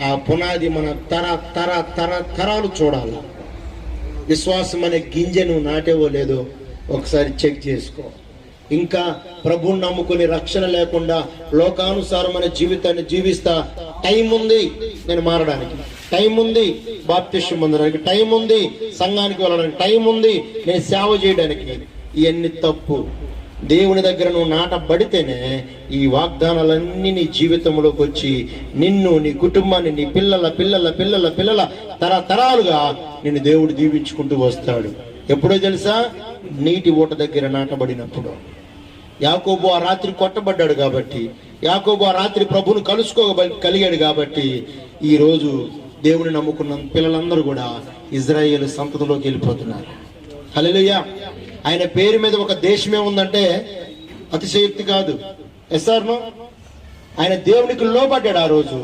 ఆ పునాది మన తరాలు చూడాలి. విశ్వాసం అనే గింజను నాటేవో లేదో ఒకసారి చెక్ చేసుకో. ఇంకా ప్రభువుని నమ్ముకుని రక్షణ లేకుండా లోకానుసారమైన జీవితాన్ని జీవిస్తా టైం ఉంది నేను మారడానికి, టైం ఉంది బాప్తిష్యం పొందడానికి, టైం ఉంది సంఘానికి వెళ్ళడానికి, టైం ఉంది నేను సేవ చేయడానికి. ఇవన్నీ తప్పు. దేవుని దగ్గర నువ్వు నాటబడితేనే ఈ వాగ్దానాలన్నీ నీ జీవితంలోకి వచ్చి నిన్ను, నీ కుటుంబాన్ని, నీ పిల్లల పిల్లల పిల్లల పిల్లల తరతరాలుగా నిన్ను దేవుడు దీవించుకుంటూ వస్తాడు. ఎప్పుడో తెలుసా? నీటి ఊట దగ్గర నాటబడినప్పుడు. యాకోబు ఆ రాత్రి కొట్టబడ్డాడు కాబట్టి, యాకోబు ఆ రాత్రి ప్రభువును కలుసుకోగలిగాడు కాబట్టి ఈరోజు దేవుని నమ్ముకున్న పిల్లలందరూ కూడా ఇజ్రాయేలు సంతతిలోకి వెళ్ళిపోతున్నారు. హల్లెలూయా. ఆయన పేరు మీద ఒక దేశమే ఉందంటే అతిశయోక్తి కాదు. ఎస్ఆర్నో ఆయన దేవునికి లోబడ్డాడు. ఆ రోజు